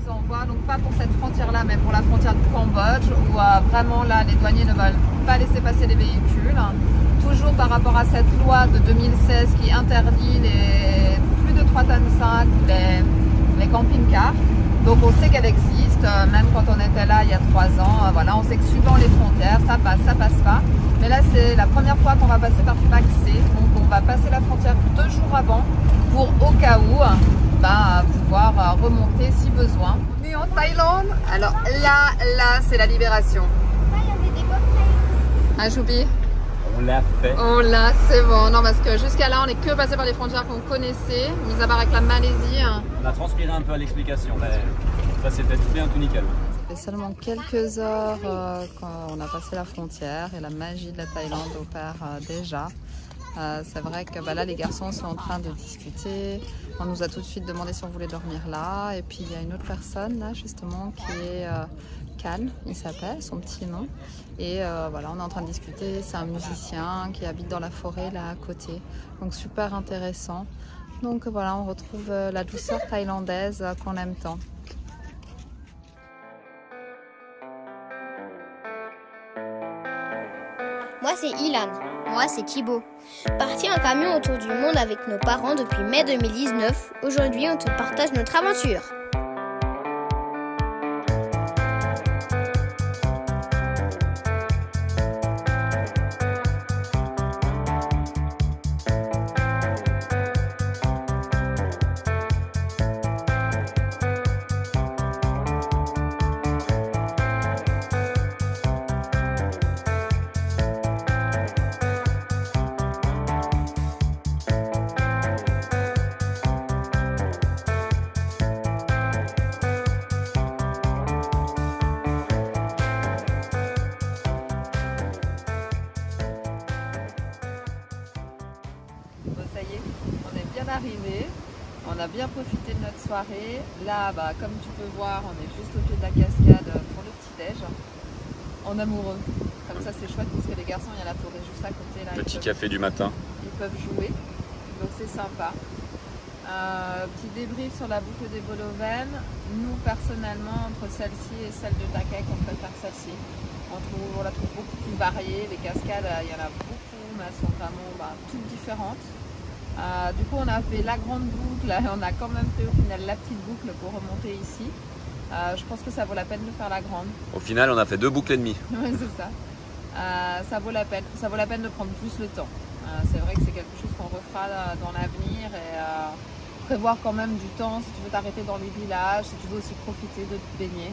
on voit, donc pas pour cette frontière-là, mais pour la frontière du Cambodge, où vraiment là, les douaniers ne veulent pas laisser passer les véhicules. Toujours par rapport à cette loi de 2016 qui interdit les plus de 3,5 tonnes les camping-cars. Donc on sait qu'elle existe, même quand on était là il y a 3 ans, voilà, on sait que suivant les frontières, ça passe pas. Mais là c'est la première fois qu'on va passer par Pak Se, donc on va passer la frontière 2 jours avant pour au cas où pouvoir remonter si besoin. On est en Thaïlande, alors là c'est la libération. Ah Choupi? On l'a fait. Oh là, c'est bon. Non, parce que jusqu'à là, on n'est que passé par les frontières qu'on connaissait, mis à part avec la Malaisie. On a transpiré un peu à l'explication, mais ça s'est fait tout bien, tout nickel. Ça fait seulement quelques heures qu'on a passé la frontière et la magie de la Thaïlande opère déjà. C'est vrai que là, les garçons sont en train de discuter. On nous a tout de suite demandé si on voulait dormir là. Et puis, il y a une autre personne là, justement, qui est Can, il s'appelle, son petit nom. Et voilà, on est en train de discuter. C'est un musicien qui habite dans la forêt là à côté. Donc, super intéressant. Donc, voilà, on retrouve la douceur thaïlandaise qu'on aime tant. Moi c'est Ilan. Moi c'est Thibaut. Parti en camion autour du monde avec nos parents depuis mai 2019, aujourd'hui on te partage notre aventure. Ça y est, on est bien arrivé, on a bien profité de notre soirée. Là, comme tu peux voir, on est juste au pied de la cascade pour le petit-déj. En amoureux, comme ça c'est chouette parce que les garçons, il y a la forêt juste à côté. Là, Petit café du matin. Ils peuvent jouer, donc c'est sympa. Petit débrief sur la boucle des Boloven. Nous, personnellement, entre celle-ci et celle de Takek, on préfère celle-ci. On la trouve beaucoup plus variée. Les cascades, il y en a beaucoup, mais elles sont vraiment toutes différentes. Du coup, on a fait la grande boucle, on a quand même fait au final la petite boucle pour remonter ici. Je pense que ça vaut la peine de faire la grande. Au final, on a fait 2 boucles et demie. Oui, c'est ça. Ça vaut la peine. Ça vaut la peine de prendre plus le temps. C'est vrai que c'est quelque chose qu'on refera dans l'avenir et prévoir quand même du temps si tu veux t'arrêter dans les villages, si tu veux aussi profiter de te baigner.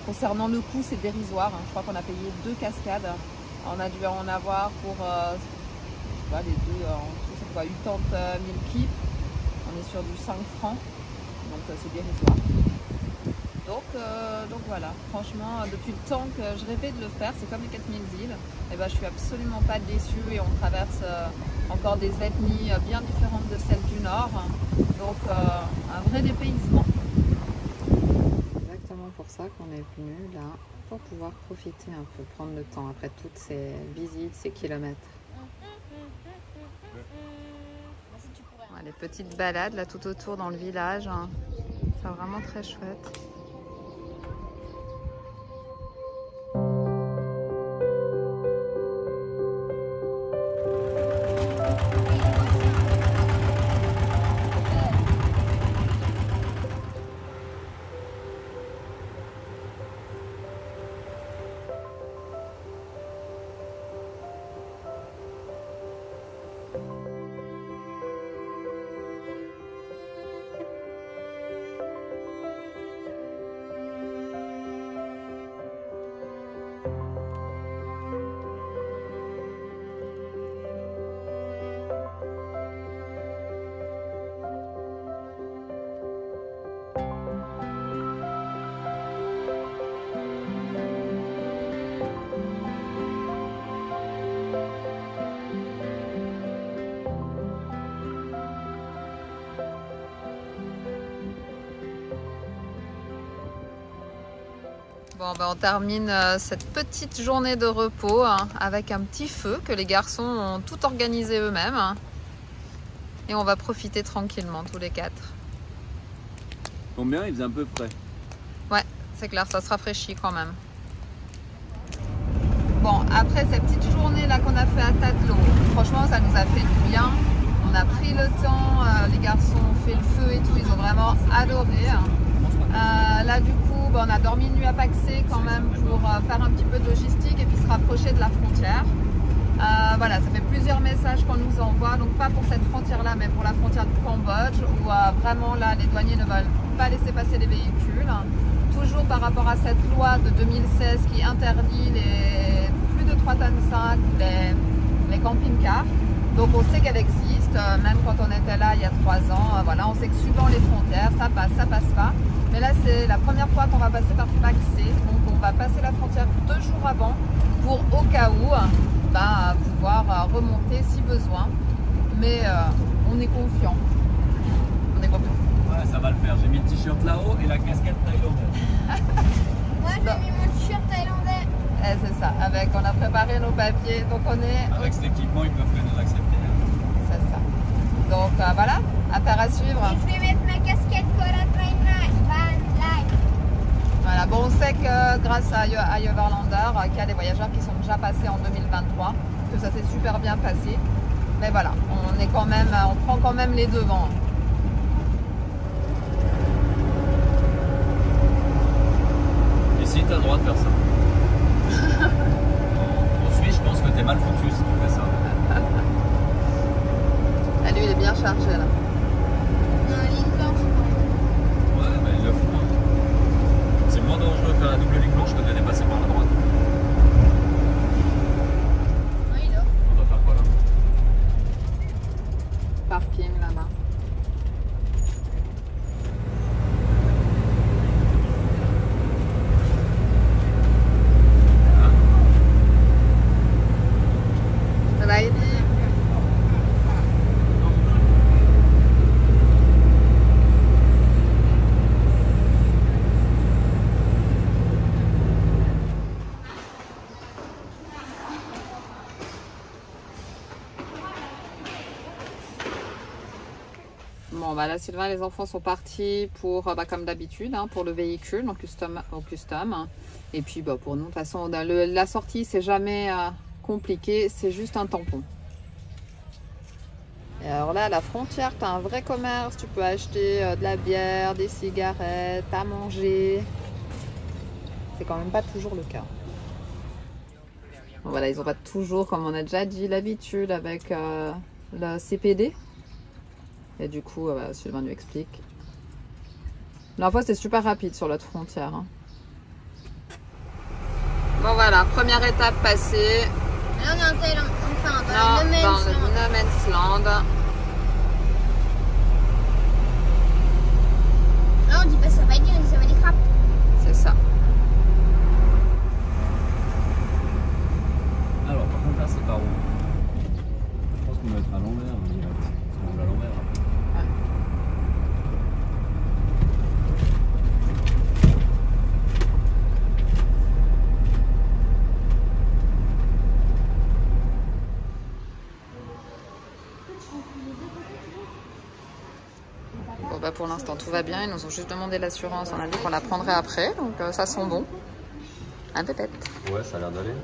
Concernant le coût, c'est dérisoire. Je crois qu'on a payé 2 cascades. On a dû en avoir pour les deux en tout, c'est quoi, 80 000 kips. On est sur du 5 francs, donc c'est dérisoire. Donc voilà, franchement, depuis le temps que je rêvais de le faire, c'est comme les 4000 îles, et je suis absolument pas déçue et on traverse encore des ethnies bien différentes de celles du Nord, donc un vrai dépaysement. C'est exactement pour ça qu'on est venu là, pour pouvoir profiter un peu, prendre le temps après toutes ces visites, ces kilomètres. Les petites balades là tout autour dans le village, c'est vraiment très chouette. Bon, on termine cette petite journée de repos avec un petit feu que les garçons ont tout organisé eux-mêmes. Et on va profiter tranquillement tous les 4. tombe bien, il faisait un peu frais. Ouais, c'est clair, ça se rafraîchit quand même. Bon, après cette petite journée là qu'on a fait à Tatelot, franchement ça nous a fait du bien. On a pris le temps, les garçons ont fait le feu et tout, ils ont vraiment adoré. Là du coup, on a dormi une nuit à Paxé quand même pour faire un petit peu de logistique et puis se rapprocher de la frontière. Voilà, ça fait plusieurs messages qu'on nous envoie, donc pas pour cette frontière là, mais pour la frontière du Cambodge, où vraiment là les douaniers ne veulent pas laisser passer les véhicules. Toujours par rapport à cette loi de 2016 qui interdit les plus de 3,5 tonnes les camping-cars. Donc on sait qu'elle existe, même quand on était là il y a 3 ans, voilà, on sait que suivant les frontières, ça passe pas. Mais là c'est la première fois qu'on va passer par Paxé, donc on va passer la frontière 2 jours avant pour au cas où pouvoir remonter si besoin. Mais on est confiant. On est confiant. Ouais, ça va le faire. J'ai mis le t-shirt là-haut et la casquette thaïlandaise. Moi j'ai mis mon t-shirt thaïlandais. C'est ça, on a préparé nos papiers, donc on est... Avec cet équipement, ils peuvent que nous accepter. C'est ça. Donc voilà, affaire à suivre. Et je vais mettre ma casquette Cola Train Van Life. Voilà, bon, on sait que grâce à Everlander, qu'il y a des voyageurs qui sont déjà passés en 2023, que ça s'est super bien passé. Mais voilà, on prend quand même les devants. Ici, tu as le droit de faire ça. En Suisse, je pense que tu es mal foutu si tu fais ça. Ah, lui, il est bien chargé là. Non, ligne blanche. Ouais, mais il le fout. Hein. C'est moins dangereux de faire la double ligne blanche que de dépasser par la droite. Oui, là. On doit faire quoi là? Parking là-bas. Ça va aider. Bon, bah là, Sylvain et les enfants sont partis pour, comme d'habitude, hein, pour le véhicule, donc au custom. Et puis, pour nous, de toute façon, la sortie, c'est jamais compliqué, c'est juste un tampon. Et alors là, à la frontière, tu as un vrai commerce, tu peux acheter de la bière, des cigarettes, à manger. C'est quand même pas toujours le cas. Bon, voilà, ils n'ont pas toujours, comme on a déjà dit, l'habitude avec le CPD. Et du coup, Sylvain nous explique. La dernière fois, c'était super rapide sur l'autre frontière. Hein. Bon, voilà, première étape passée. Là, on est en Thaïlande, enfin, Dans dans le No Man's Land. Là, on dit pas ça va dire, on dit ça va des crapes. C'est ça. Alors, par contre, là, c'est par où? Je pense qu'on va être à l'envers, direct. On va à l'envers. Bon, pour l'instant, tout va bien. Ils nous ont juste demandé l'assurance. On a dit qu'on la prendrait après. Donc, ça sent bon. Un peut-être. Ouais, ça a l'air d'aller.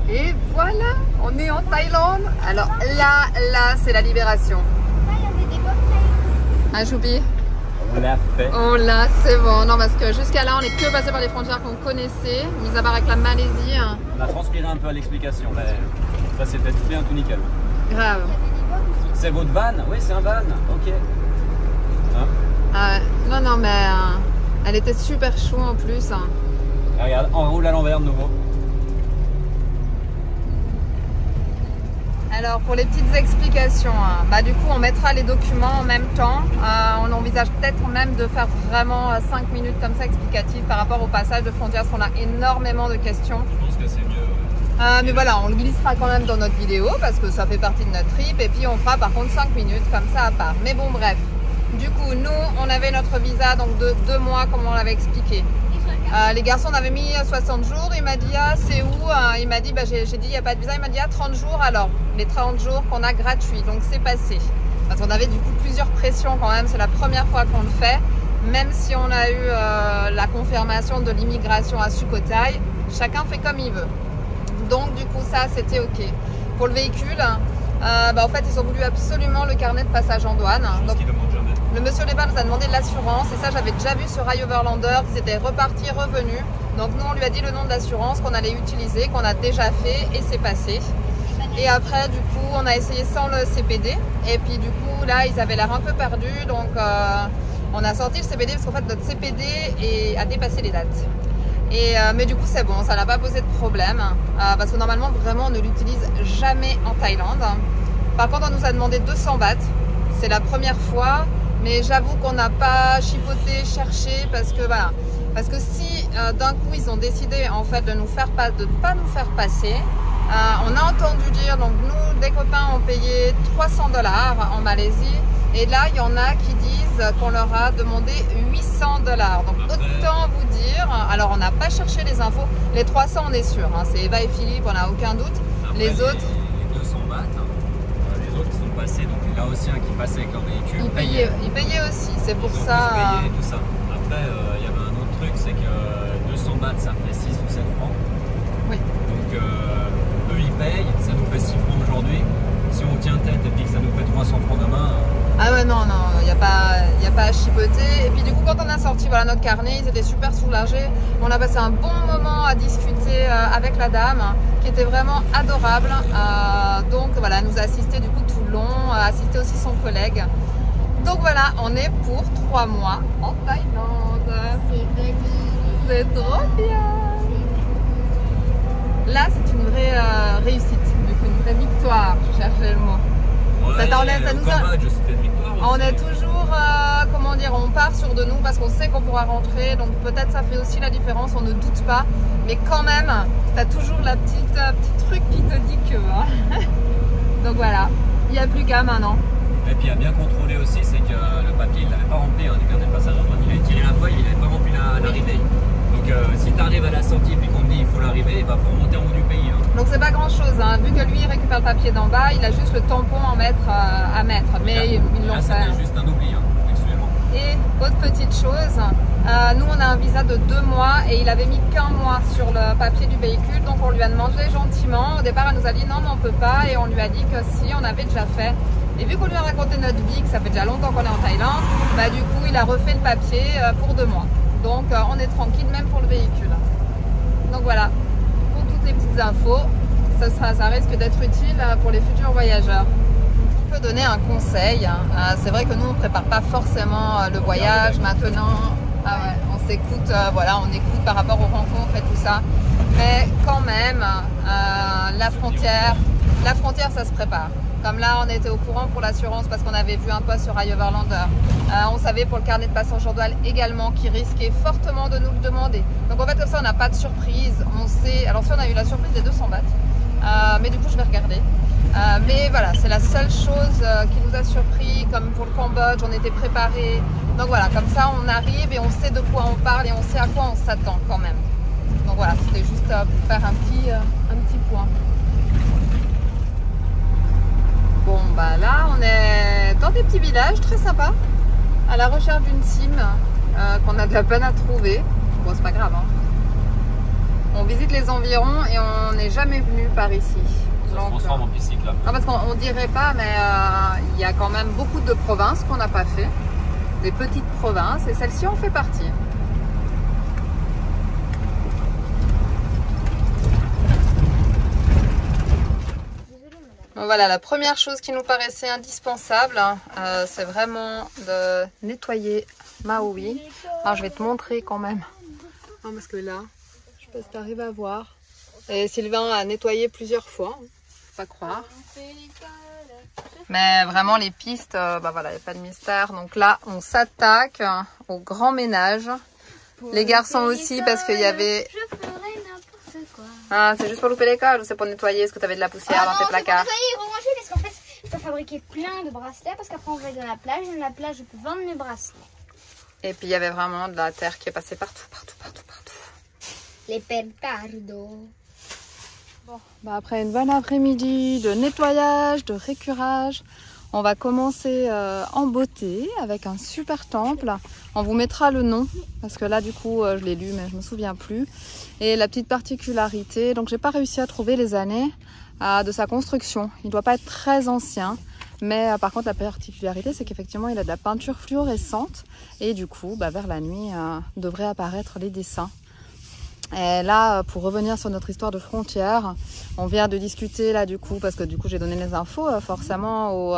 Et voilà, on est en Thaïlande. Alors là, c'est la libération. Là, il y avait des bottes Hein, Choupi? On l'a fait. Oh là, c'est bon. Non, parce que jusqu'à là, on n'est que passé par les frontières qu'on connaissait, mis à part avec la Malaisie. Hein. On a transpiré un peu à l'explication, mais ça s'est fait tout bien, tout nickel. Grave. C'est votre van? Oui, c'est un van. Ok. Hein? Non, mais elle était super chou en plus. Hein. Regarde, on roule à l'envers de nouveau. Alors pour les petites explications, hein, du coup on mettra les documents en même temps. On envisage peut-être même de faire vraiment 5 minutes comme ça explicatives par rapport au passage de frontières parce qu'on a énormément de questions. Je pense que c'est mieux. Mais voilà, on le glissera quand même dans notre vidéo parce que ça fait partie de notre trip et puis on fera par contre 5 minutes comme ça à part. Mais bon bref, du coup nous on avait notre visa donc de 2 mois comme on l'avait expliqué. Les garçons on avait mis 60 jours, il m'a dit c'est où? Il m'a dit j'ai dit il n'y a pas de visa, il m'a dit 30 jours alors, les 30 jours qu'on a gratuits, donc c'est passé. Parce qu'on avait du coup plusieurs pressions quand même, c'est la première fois qu'on le fait. même si on a eu la confirmation de l'immigration à Sukhotaï, chacun fait comme il veut. Donc du coup ça c'était ok. Pour le véhicule, en fait ils ont voulu absolument le carnet de passage en douane. Donc, le monsieur Léba nous a demandé de l'assurance et ça j'avais déjà vu sur iOverlander, qu'ils étaient repartis, revenus. Donc nous on lui a dit le nom de l'assurance qu'on allait utiliser, qu'on a déjà fait et c'est passé. Et après du coup on a essayé sans le CPD et puis du coup là ils avaient l'air un peu perdus, donc on a sorti le CPD parce qu'en fait notre CPD a dépassé les dates. Mais du coup c'est bon, ça n'a pas posé de problème parce que normalement vraiment on ne l'utilise jamais en Thaïlande. Par contre on nous a demandé 200 bahts, c'est la première fois, mais j'avoue qu'on n'a pas chipoté, cherché parce que voilà, parce que si d'un coup ils ont décidé en fait de pas nous faire passer, on a entendu dire, donc nous des copains ont payé 300 $ en Malaisie et là il y en a qui disent qu'on leur a demandé 800 $. Donc autant vous dire, alors on n'a pas cherché les infos, les 300 on est sûr, hein, c'est Eva et Philippe, on n'a aucun doute. Après, les autres, les 200 bahts, les autres qui sont passés, donc les Laotiens qui passaient avec leur véhicule, ils payaient aussi, c'est pour ils ont ça. tous payé tout ça. Après il y avait un autre truc, c'est que 200 bahts ça fait 6 ou 7 francs. Oui. Donc eux ils payent, ça nous fait 6 francs aujourd'hui. Si on tient tête et puis que ça nous fait 300 francs demain. Ah ouais, non, il n'y a pas à chipoter. Et puis du coup, quand on a sorti voilà, notre carnet, ils étaient super soulagés. On a passé un bon moment à discuter avec la dame, qui était vraiment adorable. Donc voilà, elle nous a assisté du coup tout le long, a assisté aussi son collègue. Donc voilà, on est pour 3 mois en Thaïlande. C'est trop bien. Là, c'est une vraie réussite, une vraie victoire. Je cherchais le mot. Ouais, ça nous a... c'était une victoire aussi. On est toujours, comment dire, on part sur de nous parce qu'on sait qu'on pourra rentrer. Donc peut-être ça fait aussi la différence, on ne doute pas. Mais quand même, tu as toujours la petite truc qui te dit que. Donc voilà, il n'y a plus qu'à maintenant. Et puis à bien contrôler aussi, c'est que le papier, il l'avait pas rempli, du carnet de passage en douane. Il a tiré la feuille, il n'avait pas rempli l'arrivée. Donc si tu arrives à la sortie et puis qu'on te dit il faut l'arrivée, il va faut remonter en haut du pays. Hein. Donc c'est pas grand chose, hein. Vu que lui il récupère le papier d'en bas, il a juste le tampon à mettre. Mais ils l'ont fait. C'était juste un oubli, hein, actuellement. Et autre petite chose, nous on a un visa de 2 mois et il avait mis qu'1 mois sur le papier du véhicule, donc on lui a demandé gentiment. Au départ elle nous a dit non mais on peut pas et on lui a dit que si, on avait déjà fait. Et vu qu'on lui a raconté notre vie, que ça fait déjà longtemps qu'on est en Thaïlande, bah du coup il a refait le papier pour 2 mois. Donc on est tranquille même pour le véhicule. Donc voilà, pour toutes les petites infos, ça risque d'être utile pour les futurs voyageurs. Je peux donner un conseil, c'est vrai que nous on ne prépare pas forcément le voyage maintenant, on s'écoute, voilà, on écoute par rapport aux rencontres et tout ça, mais quand même la frontière ça se prépare. Comme là, on était au courant pour l'assurance parce qu'on avait vu un post sur iOverlander. On savait pour le carnet de passage en douane également qui risquait fortement de nous le demander. Donc en fait, comme ça, on n'a pas de surprise. On sait. Alors si on a eu la surprise des 200 bahts, mais du coup, je vais regarder. Mais voilà, c'est la seule chose qui nous a surpris. Comme pour le Cambodge, on était préparés. Donc voilà, comme ça, on arrive et on sait de quoi on parle et on sait à quoi on s'attend quand même. Donc voilà, c'était juste pour faire un petit point. Bon bah là on est dans des petits villages très sympas, à la recherche d'une sim qu'on a de la peine à trouver. Bon c'est pas grave hein. On visite les environs et on n'est jamais venu par ici. Ça se transforme en piste cyclable. Non parce qu'on dirait pas mais il y a quand même beaucoup de provinces qu'on n'a pas fait. Des petites provinces et celle-ci en fait partie. Voilà, la première chose qui nous paraissait indispensable, c'est vraiment de nettoyer Maui. Alors je vais te montrer quand même. Non, parce que là, je sais pas si tu arrives à voir. Et Sylvain a nettoyé plusieurs fois, faut pas croire. Mais vraiment les pistes, bah voilà, il n'y a pas de mystère. Donc là, on s'attaque au grand ménage. Les garçons aussi, parce qu'il y avait... Ah, c'est juste pour louper l'école ou c'est pour nettoyer? Est-ce que tu avais de la poussière dans tes placards? C'est pour nettoyer et ranger parce qu'en fait, je peux fabriquer plein de bracelets parce qu'après on va aller dans la plage et dans la plage je peux vendre mes bracelets. Et puis il y avait vraiment de la terre qui est passée partout. Les pentardos. Bon, bah après une bonne après-midi de nettoyage, de récurage, On va commencer en beauté avec un super temple. On vous mettra le nom parce que là du coup je l'ai lu mais je me souviens plus. Et la petite particularité, donc j'ai pas réussi à trouver les années de sa construction. Il doit pas être très ancien. Mais par contre la particularité c'est qu'effectivement il a de la peinture fluorescente et du coup vers la nuit devraient apparaître les dessins. Et là pour revenir sur notre histoire de frontières, on vient de discuter là du coup parce que du coup j'ai donné les infos forcément au...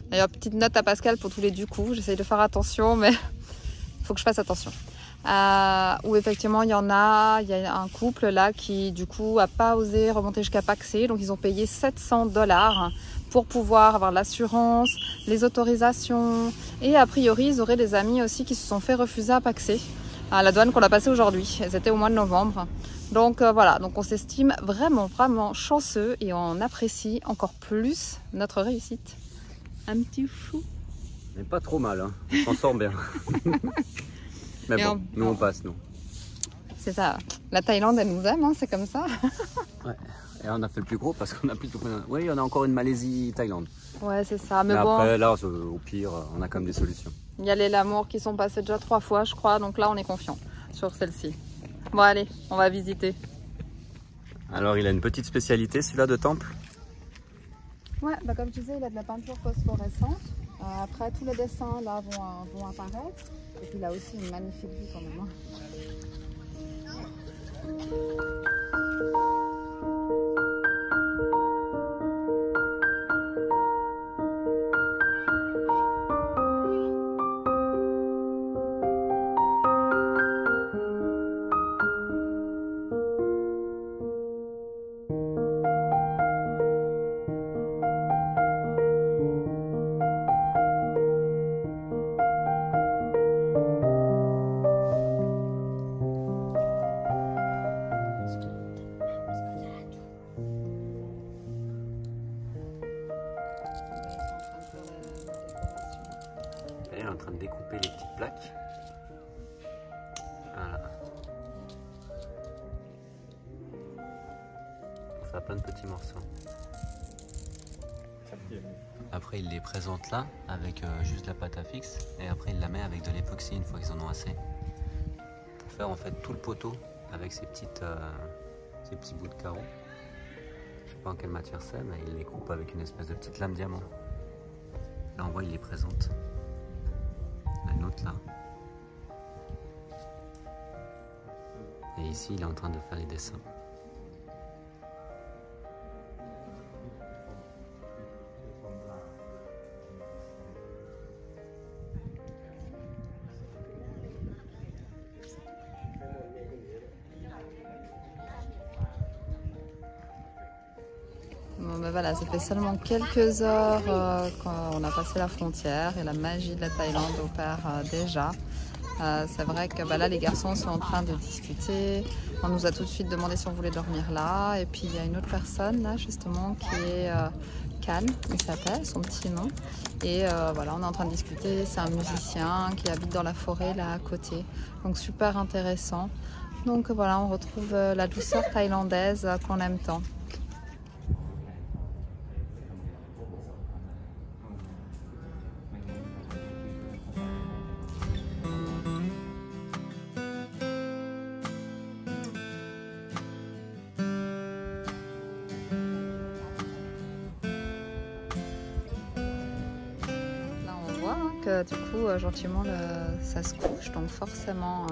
D'ailleurs petite note à Pascal pour tous les du coup, j'essaye de faire attention mais il faut que je fasse attention. Où effectivement il y a un couple là qui du coup a pas osé remonter jusqu'à Paxé, donc ils ont payé 700 $ pour pouvoir avoir l'assurance, les autorisations et a priori ils auraient des amis aussi qui se sont fait refuser à Paxé, à la douane qu'on a passé aujourd'hui, c'était au mois de novembre. Donc voilà, donc on s'estime vraiment chanceux et on apprécie encore plus notre réussite. Un petit chou. Mais pas trop mal, hein. On s'en sort bien. Mais bon, nous on passe, nous. C'est ça, la Thaïlande elle nous aime, hein, c'est comme ça. Ouais, et on a fait le plus gros parce qu'on a plus tout. Oui, on a encore une Malaisie-Thaïlande. Ouais, c'est ça, mais bon. Après, là, au pire, on a quand même des solutions. Il y a les Lamour qui sont passés déjà 3 fois, je crois, donc là on est confiant sur celle-ci. Bon, allez, on va visiter. Alors, il a une petite spécialité, celui-là de temple? Ouais, comme je disais, il a de la peinture phosphorescente. Après, tous les dessins là vont apparaître. Et puis, il a aussi une magnifique vue quand même. Elle est en train de découper les petites plaques. Voilà. Pour faire plein de petits morceaux. Après il les présente là avec juste la pâte à fixe et après il la met avec de l'époxy une fois qu'ils en ont assez. Pour faire en fait tout le poteau avec ces petits bouts de carreaux. Je sais pas en quelle matière c'est mais il les coupe avec une espèce de petite lame diamant. Là on voit il les présente. Un autre là. Et ici il est en train de faire les dessins. Bon, voilà, ça fait seulement quelques heures qu'on a passé la frontière et la magie de la Thaïlande opère déjà. C'est vrai que là les garçons sont en train de discuter. On nous a tout de suite demandé si on voulait dormir là. Et puis il y a une autre personne là justement qui est Can, il s'appelle, son petit nom. Et voilà, on est en train de discuter. C'est un musicien qui habite dans la forêt là à côté. Donc super intéressant. Donc voilà, on retrouve la douceur thaïlandaise qu'on aime tant. Que du coup gentiment ça se couche, donc forcément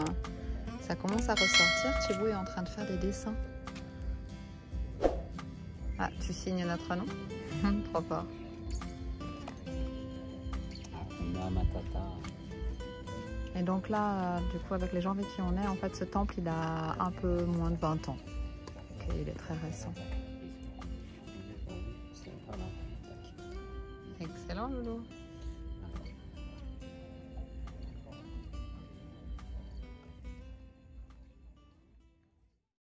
ça commence à ressortir. Thibaut est en train de faire des dessins. Ah, tu signes notre nom? Trop fort. Et donc là du coup avec les gens avec qui on est, en fait ce temple il a un peu moins de 20 ans. Donc, il est très récent. Excellent Loulou.